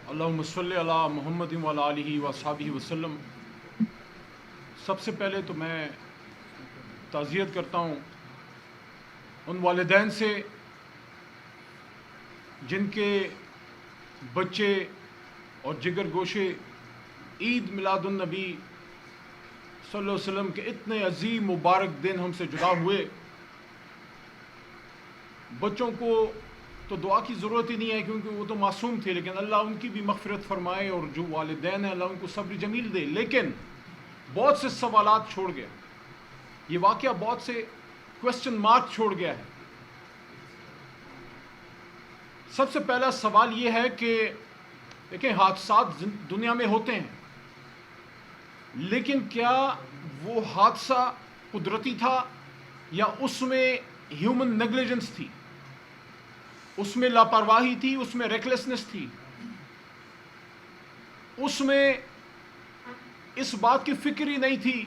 اللہم صلی علی محمد و علی آلہ و صحبہ وسلم۔ سب سے پہلے تو میں تعزیت کرتا ہوں ان والدین سے جن کے بچے اور جگر گوشے عید میلاد النبی صلی اللہ علیہ وسلم کے اتنے عظیم مبارک دن ہم سے جدا ہوئے۔ بچوں کو تو دعا کی ضرورت ہی نہیں ہے کیونکہ وہ تو معصوم تھے، لیکن اللہ ان کی بھی مغفرت فرمائے، اور جو والدین ہیں اللہ ان کو صبر جمیل دے۔ لیکن بہت سے سوالات چھوڑ گیا، یہ واقعہ بہت سے کوسچن مارک چھوڑ گیا ہے۔ سب سے پہلا سوال یہ ہے کہ دیکھیں، حادثات دنیا میں ہوتے ہیں، لیکن کیا وہ حادثہ قدرتی تھا یا اس میں ہیومن نیگلیجنس تھی، اس میں لاپرواہی تھی، اس میں ریکلیسنس تھی، اس میں اس بات کی فکر ہی نہیں تھی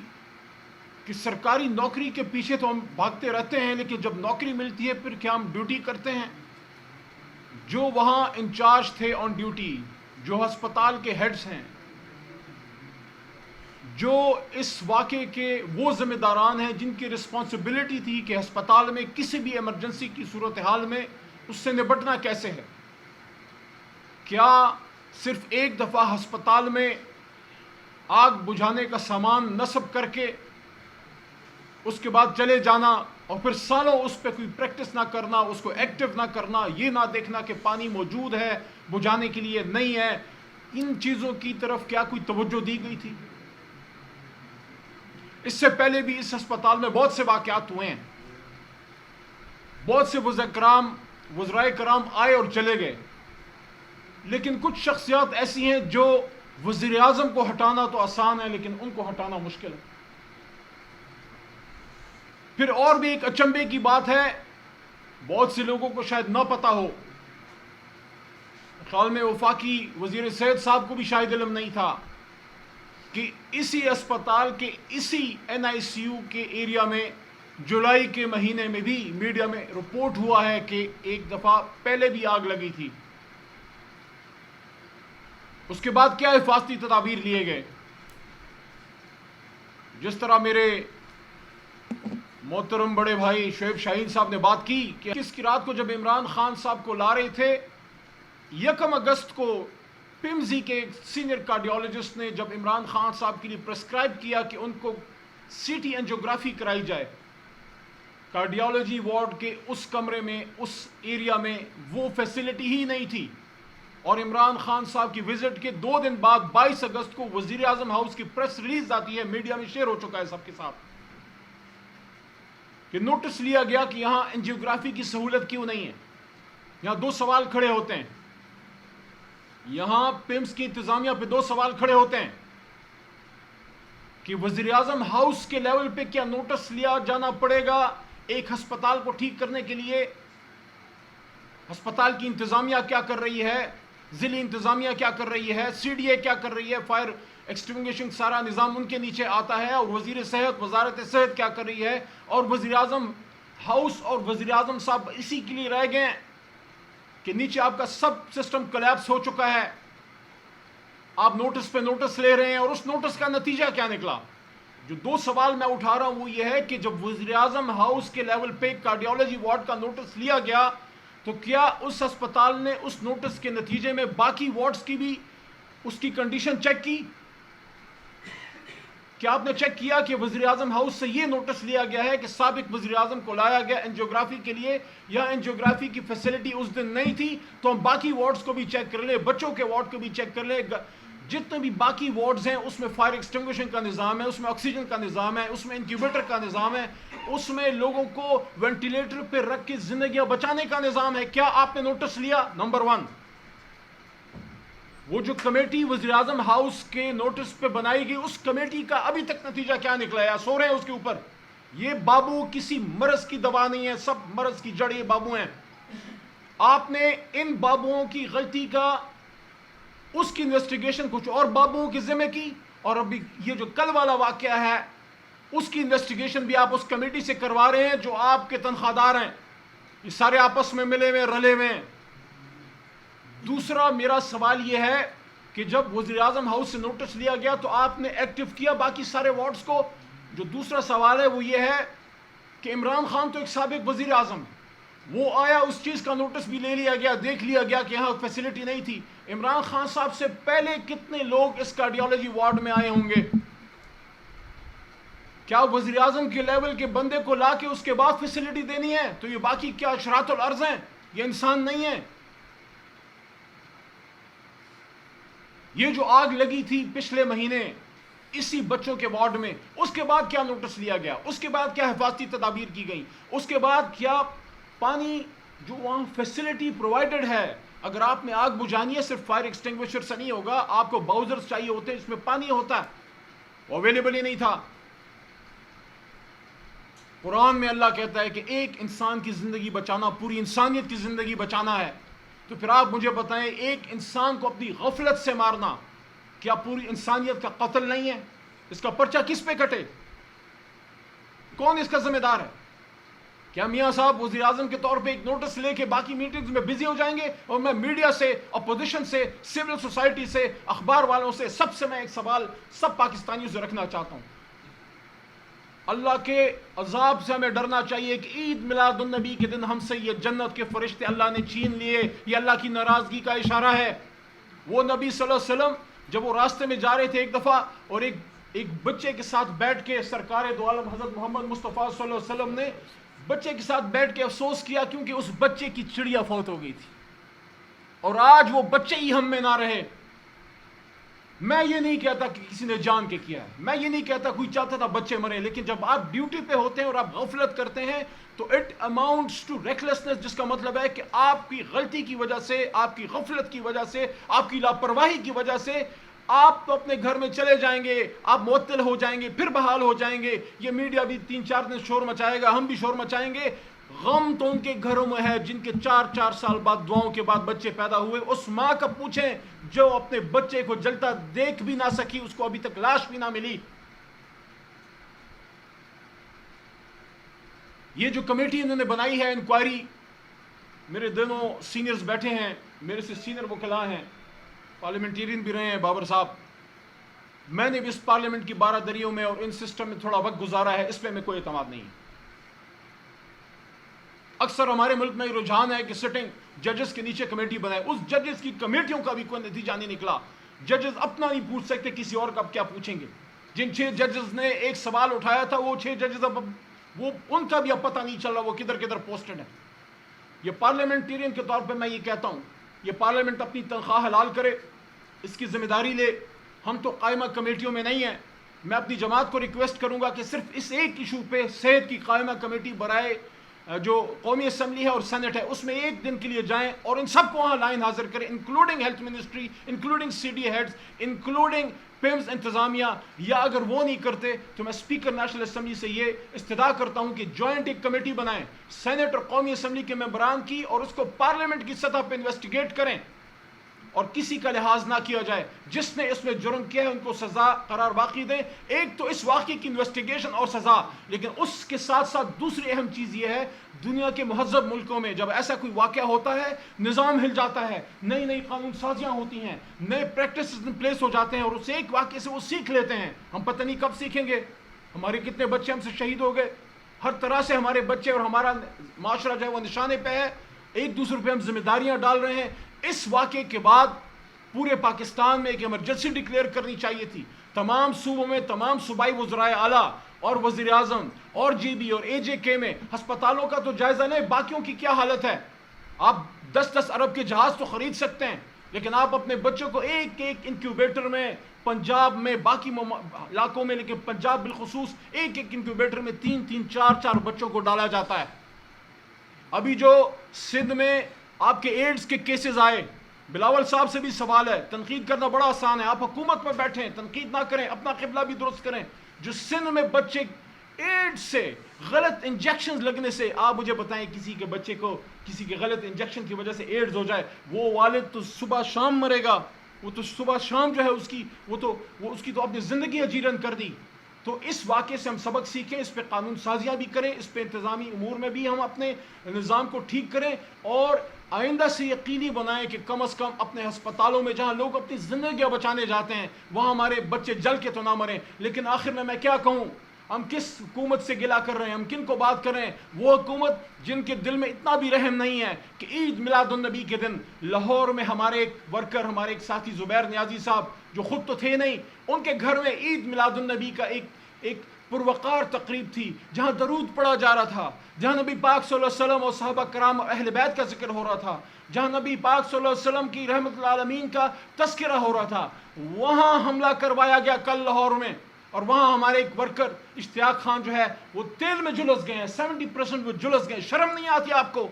کہ سرکاری نوکری کے پیچھے تو ہم بھاگتے رہتے ہیں، لیکن جب نوکری ملتی ہے پھر کیا ہم ڈیوٹی کرتے ہیں؟ جو وہاں انچارج تھے آن ڈیوٹی، جو ہسپتال کے ہیڈز ہیں، جو اس واقعے کے وہ ذمہ داران ہیں جن کی رسپانسبلٹی تھی کہ ہسپتال میں کسی بھی ایمرجنسی کی صورتحال میں اس سے نپٹنا کیسے ہے۔ کیا صرف ایک دفعہ ہسپتال میں آگ بجھانے کا سامان نصب کر کے اس کے بعد چلے جانا اور پھر سالوں اس پہ کوئی پریکٹس نہ کرنا، اس کو ایکٹیو نہ کرنا، یہ نہ دیکھنا کہ پانی موجود ہے بجھانے کے لیے نہیں ہے، ان چیزوں کی طرف کیا کوئی توجہ دی گئی تھی؟ اس سے پہلے بھی اس ہسپتال میں بہت سے واقعات ہوئے ہیں، بہت سے وزرائے کرام آئے اور چلے گئے، لیکن کچھ شخصیات ایسی ہیں جو وزیر اعظم کو ہٹانا تو آسان ہے لیکن ان کو ہٹانا مشکل ہے۔ پھر اور بھی ایک اچنبے کی بات ہے، بہت سے لوگوں کو شاید نہ پتا ہو، خیال میں وفاقی وزیر صحت صاحب کو بھی شاید علم نہیں تھا کہ اسی اسپتال کے اسی این آئی سی یو کے ایریا میں جولائی کے مہینے میں بھی میڈیا میں رپورٹ ہوا ہے کہ ایک دفعہ پہلے بھی آگ لگی تھی۔ اس کے بعد کیا حفاظتی تدابیر لیے گئے؟ جس طرح میرے محترم بڑے بھائی شعیب شاہین صاحب نے بات کی کہ اس کی رات کو جب عمران خان صاحب کو لا رہے تھے، 1 اگست کو پیمزی کے سینئر کارڈیولوجسٹ نے جب عمران خان صاحب کے لیے پرسکرائب کیا کہ ان کو سی ٹی اینجیوگرافی کرائی جائے، کارڈیولوجی وارڈ کے اس کمرے میں، اس ایریا میں وہ فیسلٹی ہی نہیں تھی، اور عمران خان صاحب کی وزٹ کے 2 دن بعد 22 اگست کو وزیر اعظم ہاؤس کی پریس ریلیز آتی ہے، میڈیا میں شیئر ہو چکا ہے سب کے ساتھ، کہ نوٹس لیا گیا کہ یہاں اینجیوگرافی کی سہولت کیوں نہیں ہے۔ یہاں 2 سوال کھڑے ہوتے ہیں، یہاں پیمز کی انتظامیہ پہ 2 سوال کھڑے ہوتے ہیں کہ وزیر اعظم ہاؤس کے لیول پہ کیا نوٹس لیا جانا پڑے گا ایک ہسپتال کو ٹھیک کرنے کے لیے؟ ہسپتال کی انتظامیہ کیا کر رہی ہے، ضلعی انتظامیہ کیا کر رہی ہے، سی ڈی اے کیا کر رہی ہے، فائر ایکسٹنگوشنگ سارا نظام ان کے نیچے آتا ہے، اور وزیر صحت، وزارت صحت کیا کر رہی ہے، اور وزیر اعظم ہاؤس اور وزیر اعظم صاحب اسی کے لیے رہ گئے ہیں کہ نیچے آپ کا سب سسٹم کولیپس ہو چکا ہے، آپ نوٹس پہ نوٹس لے رہے ہیں، اور اس نوٹس کا نتیجہ کیا نکلا؟ جو 2 سوال میں اٹھا رہا ہوں وہ یہ ہے کہ جب وزیر اعظم ہاؤس کے لیول پہ کارڈیولوجی وارڈ کا نوٹس لیا گیا تو کیا اس ہسپتال نے اس نوٹس کے نتیجے میں باقی وارڈز کی بھی اس کی کنڈیشن چیک کی؟ کیا آپ نے چیک کیا کہ وزیر اعظم ہاؤس سے یہ نوٹس لیا گیا ہے کہ سابق وزیر اعظم کو لایا گیا اینجیوگرافی کے لیے، یا اینجیوگرافی کی فیسلٹی اس دن نہیں تھی تو ہم باقی وارڈز کو بھی چیک کر لیں، بچوں کے وارڈ کو بھی چیک کر لیں، جتنے بھی باقی وارڈز ہیں اس میں فائر ایکسٹنگوشنگ کا نظام ہے، اس میں آکسیجن کا نظام ہے، اس میں انکیوبیٹر کا نظام ہے، اس میں لوگوں کو وینٹیلیٹر پہ رکھ کے زندگیاں بچانے کا نظام ہے۔ کیا آپ نے نوٹس لیا؟ نمبر 1، وہ جو کمیٹی وزیر اعظم ہاؤس کے نوٹس پہ بنائی گئی، اس کمیٹی کا ابھی تک نتیجہ کیا نکلا ہے؟ سو رہے ہیں اس کے اوپر؟ یہ بابو کسی مرض کی دوا نہیں ہے، سب مرض کی جڑ یہ بابو ہیں۔ آپ نے ان بابوؤں کی غلطی کا اس کی انویسٹیگیشن کچھ اور بابوؤں کے ذمہ کی، اور ابھی یہ جو کل والا واقعہ ہے اس کی انویسٹیگیشن بھی آپ اس کمیٹی سے کروا رہے ہیں جو آپ کے تنخواہ دار ہیں، یہ سارے آپس میں ملے ہوئے رلے ہوئے ہیں۔ دوسرا میرا سوال یہ ہے کہ جب وزیر اعظم ہاؤس سے نوٹس لیا گیا تو آپ نے ایکٹیو کیا باقی سارے وارڈز کو؟ جو دوسرا سوال ہے وہ یہ ہے کہ عمران خان تو ایک سابق وزیر اعظم ہے، وہ آیا، اس چیز کا نوٹس بھی لے لیا گیا، دیکھ لیا گیا کہ یہاں فیسلٹی نہیں تھی۔ عمران خان صاحب سے پہلے کتنے لوگ اس کارڈیالوجی وارڈ میں آئے ہوں گے؟ کیا وزیر اعظم کے لیول کے بندے کو لا کے اس کے بعد فیسلٹی دینی ہے؟ تو یہ باقی کیا اشراط الارض ہیں؟ یہ انسان نہیں ہے۔ یہ جو آگ لگی تھی پچھلے مہینے اسی بچوں کے وارڈ میں، اس کے بعد کیا نوٹس لیا گیا؟ اس کے بعد کیا حفاظتی تدابیر کی گئی؟ اس کے بعد کیا پانی جو وہاں فیسلٹی پرووائڈڈ ہے، اگر آپ نے آگ بجھانی ہے صرف فائر ایکسٹنگوشر سے نہیں ہوگا، آپ کو باؤزرز چاہیے ہوتے ہیں جس میں پانی ہوتا ہے، وہ اویلیبل ہی نہیں تھا۔ قرآن میں اللہ کہتا ہے کہ ایک انسان کی زندگی بچانا پوری انسانیت کی زندگی بچانا ہے۔ تو پھر آپ مجھے بتائیں، ایک انسان کو اپنی غفلت سے مارنا کیا پوری انسانیت کا قتل نہیں ہے؟ اس کا پرچہ کس پہ کٹے؟ کون اس کا ذمہ دار ہے؟ کیا میاں صاحب وزیر اعظم کے طور پہ ایک نوٹس لے کے باقی میٹنگز میں بزی ہو جائیں گے؟ اور میں میڈیا سے، اپوزیشن سے، سول سوسائٹی سے، اخبار والوں سے، سب سے میں ایک سوال سب پاکستانیوں سے رکھنا چاہتا ہوں۔ اللہ کے عذاب سے ہمیں ڈرنا چاہیے کہ عید میلاد النبی کے دن ہم سے یہ جنت کے فرشتے اللہ نے چھین لیے، یہ اللہ کی ناراضگی کا اشارہ ہے۔ وہ نبی صلی اللہ علیہ وسلم جب وہ راستے میں جا رہے تھے ایک دفعہ، اور ایک بچے کے ساتھ بیٹھ کے سرکار دو عالم حضرت محمد مصطفیٰ صلی اللہ علیہ وسلم نے بچے کے ساتھ بیٹھ کے افسوس کیا کیونکہ اس بچے کی چڑیا فوت ہو گئی تھی، اور آج وہ بچے ہی ہم میں نہ رہے۔ میں یہ نہیں کہتا کہ کسی نے جان کے کیا ہے، میں یہ نہیں کہتا کوئی چاہتا تھا بچے مرے، لیکن جب آپ ڈیوٹی پہ ہوتے ہیں اور آپ غفلت کرتے ہیں تو اٹ اماؤنٹس ٹو ریکلیسنس، جس کا مطلب ہے کہ آپ کی غلطی کی وجہ سے، آپ کی غفلت کی وجہ سے، آپ کی لاپرواہی کی وجہ سے آپ تو اپنے گھر میں چلے جائیں گے، آپ معطل ہو جائیں گے، پھر بحال ہو جائیں گے، یہ میڈیا بھی 3-4 دن شور مچائے گا، ہم بھی شور مچائیں گے۔ غم تو ان کے گھروں میں ہے جن کے 4 سال بعد دعاؤں کے بعد بچے پیدا ہوئے۔ اس ماں کا پوچھیں جو اپنے بچے کو جلتا دیکھ بھی نہ سکی، اس کو ابھی تک لاش بھی نہ ملی۔ یہ جو کمیٹی انہوں نے بنائی ہے انکوائری، میرے دونوں سینئرز بیٹھے ہیں، میرے سے سینئر وکلاء ہیں، پارلیمنٹیرین بھی رہے ہیں بابر صاحب۔ میں نے بھی اس پارلیمنٹ کی 12 دریوں میں اور ان سسٹم میں تھوڑا وقت گزارا ہے، اس پہ میں کوئی اعتماد نہیں ہے۔ اکثر ہمارے ملک میں رجحان ہے کہ سٹنگ ججز کے نیچے کمیٹی بنائے، اس ججز کی کمیٹیوں کا بھی کوئی نتیجہ نہیں نکلا۔ ججز اپنا نہیں پوچھ سکتے، کسی اور کا کیا پوچھیں گے؟ جن 6 ججز نے ایک سوال اٹھایا تھا، وہ 6 ججز اب وہ ان کا بھی اب پتہ نہیں چل رہا وہ کدھر کدھر پوسٹڈ ہے۔ یہ پارلیمنٹیرین کے طور پہ میں یہ کہتا ہوں، یہ پارلیمنٹ اپنی تنخواہ حلال کرے، اس کی ذمہ داری لے۔ ہم تو قائمہ کمیٹیوں میں نہیں ہیں۔ میں اپنی جماعت کو ریکویسٹ کروں گا کہ صرف اس ایک ایشو پہ صحت کی قائمہ کمیٹی برائے جو قومی اسمبلی ہے اور سینٹ ہے، اس میں ایک دن کے لیے جائیں اور ان سب کو وہاں لائن حاضر کریں، including health ministry, including C D heads, including PIMS انتظامیہ۔ یا اگر وہ نہیں کرتے تو میں اسپیکر نیشنل اسمبلی سے یہ استدعا کرتا ہوں کہ جوائنٹ ایک کمیٹی بنائیں سینٹ اور قومی اسمبلی کے ممبران کی، اور اس کو پارلیمنٹ کی سطح پہ انویسٹیگیٹ کریں اور کسی کا لحاظ نہ کیا جائے۔ جس نے اس میں جرم کیا ہے ان کو سزا قرار باقی دیں۔ ایک تو اس واقعے کی انویسٹیگیشن اور سزا، لیکن اس کے ساتھ ساتھ دوسری اہم چیز یہ ہے، دنیا کے مہذب ملکوں میں جب ایسا کوئی واقعہ ہوتا ہے، نظام ہل جاتا ہے، نئی نئی قانون سازیاں ہوتی ہیں، نئے پریکٹسز ان پلیس ہو جاتے ہیں، اور اس ایک واقعے سے وہ سیکھ لیتے ہیں۔ ہم پتہ نہیں کب سیکھیں گے، ہمارے کتنے بچے ہم سے شہید ہو گئے، ہر طرح سے ہمارے بچے اور ہمارا معاشرہ جو ہے وہ نشانے پہ ہے، ایک دوسرے پہ ہم ذمہ داریاں ڈال رہے ہیں۔ اس واقعے کے بعد پورے پاکستان میں ایک ایمرجنسی ڈکلیئر کرنی چاہیے تھی۔ تمام صوبوں میں تمام صوبائی وزرائے اعلیٰ اور وزیر اعظم اور جی بی اور اے جے کے میں ہسپتالوں کا تو جائزہ لیں، باقیوں کی کیا حالت ہے۔ آپ 10 ارب کے جہاز تو خرید سکتے ہیں، لیکن آپ اپنے بچوں کو ایک ایک انکیوبیٹر میں، پنجاب میں، باقی علاقوں میں، لیکن پنجاب بالخصوص ایک ایک انکیوبیٹر میں 3-3 4-4 بچوں کو ڈالا جاتا ہے۔ ابھی جو سندھ میں آپ کے ایڈز کے کیسز آئے، بلاول صاحب سے بھی سوال ہے، تنقید کرنا بڑا آسان ہے، آپ حکومت میں بیٹھیں، تنقید نہ کریں، اپنا قبلہ بھی درست کریں۔ جو سندھ میں بچے ایڈز سے، غلط انجیکشن لگنے سے، آپ مجھے بتائیں کسی کے بچے کو کسی کے غلط انجیکشن کی وجہ سے ایڈز ہو جائے، وہ والد تو صبح شام مرے گا، وہ تو صبح شام جو ہے اس کی تو اپنی زندگی اجیرن کر دی۔ تو اس واقعے سے ہم سبق سیکھیں، اس پہ قانون سازیاں بھی کریں، اس پہ انتظامی امور میں بھی ہم اپنے نظام کو ٹھیک کریں، اور آئندہ سے یقینی بنائیں کہ کم از کم اپنے ہسپتالوں میں جہاں لوگ اپنی زندگیاں بچانے جاتے ہیں وہاں ہمارے بچے جل کے تو نہ مریں. لیکن آخر میں کیا کہوں, ہم کس حکومت سے گلا کر رہے ہیں, ہم کن کو بات کر رہے ہیں؟ وہ حکومت جن کے دل میں اتنا بھی رحم نہیں ہے کہ عید میلاد النبی کے دن لاہور میں ہمارے ایک ورکر, ہمارے ایک ساتھی زبیر نیازی صاحب جو خود تو تھے نہیں, ان کے گھر میں عید میلاد النبی کا ایک پروقار تقریب تھی جہاں درود پڑھا جا رہا تھا, جہاں نبی پاک صلی اللہ علیہ وسلم اور صحابہ کرام اور اہل بیت کا ذکر ہو رہا تھا, جہاں نبی پاک صلی اللہ علیہ وسلم کی رحمت العالمین کا تذکرہ ہو رہا تھا. وہاں حملہ کروایا گیا کل لاہور میں, اور وہاں ہمارے ایک ورکر اشتیاق خان جو ہے وہ تیل میں جلس گئے ہیں, 70% وہ جلس گئے. شرم نہیں آتی آپ کو؟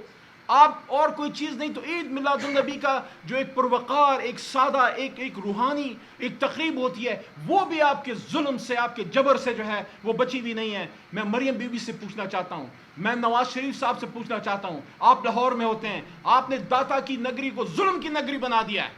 آپ اور کوئی چیز نہیں تو عید میلاد النبی کا جو ایک پروقار, ایک سادہ, ایک روحانی ایک تقریب ہوتی ہے, وہ بھی آپ کے ظلم سے, آپ کے جبر سے جو ہے وہ بچی بھی نہیں ہے. میں مریم بی بی سے پوچھنا چاہتا ہوں, میں نواز شریف صاحب سے پوچھنا چاہتا ہوں, آپ لاہور میں ہوتے ہیں, آپ نے داتا کی نگری کو ظلم کی نگری بنا دیا ہے.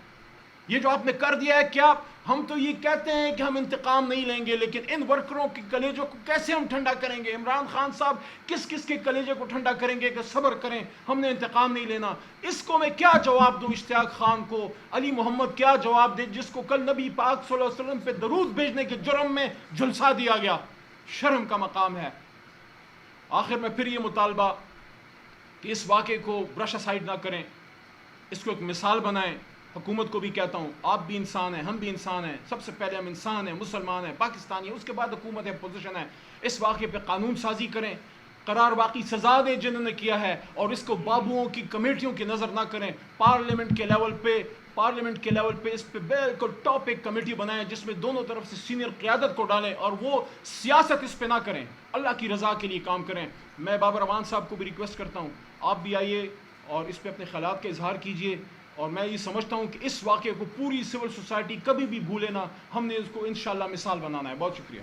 یہ جو آپ نے کر دیا ہے, کیا ہم تو یہ کہتے ہیں کہ ہم انتقام نہیں لیں گے, لیکن ان ورکروں کے کلیجوں کو کیسے ہم ٹھنڈا کریں گے؟ عمران خان صاحب کس کس کے کلیجے کو ٹھنڈا کریں گے کہ صبر کریں, ہم نے انتقام نہیں لینا؟ اس کو میں کیا جواب دوں اشتیاق خان کو؟ علی محمد کیا جواب دے جس کو کل نبی پاک صلی اللہ علیہ وسلم پہ درود بھیجنے کے جرم میں جھلسا دیا گیا؟ شرم کا مقام ہے. آخر میں پھر یہ مطالبہ کہ اس واقعے کو برش اسائڈ نہ کریں, اس کو ایک مثال بنائیں. حکومت کو بھی کہتا ہوں, آپ بھی انسان ہیں, ہم بھی انسان ہیں, سب سے پہلے ہم انسان ہیں, مسلمان ہیں, پاکستانی ہیں, اس کے بعد حکومت ہے, پوزیشن ہے. اس واقعے پہ قانون سازی کریں, قرار باقی سزا دیں جنہوں نے کیا ہے, اور اس کو بابوؤں کی کمیٹیوں کی نظر نہ کریں. پارلیمنٹ کے لیول پہ اس پہ بالکل ٹاپ ایک کمیٹی بنائیں جس میں دونوں طرف سے سینئر قیادت کو ڈالیں, اور وہ سیاست اس پہ نہ کریں, اللہ کی رضا کے لیے کام کریں. میں بابر امان صاحب کو بھی ریکویسٹ کرتا ہوں, آپ بھی آئیے اور اس پہ اپنے خیالات کا اظہار کیجیے. اور میں یہ سمجھتا ہوں کہ اس واقعے کو پوری سول سوسائٹی کبھی بھی بھولے نہ, ہم نے اس کو انشاءاللہ مثال بنانا ہے. بہت شکریہ.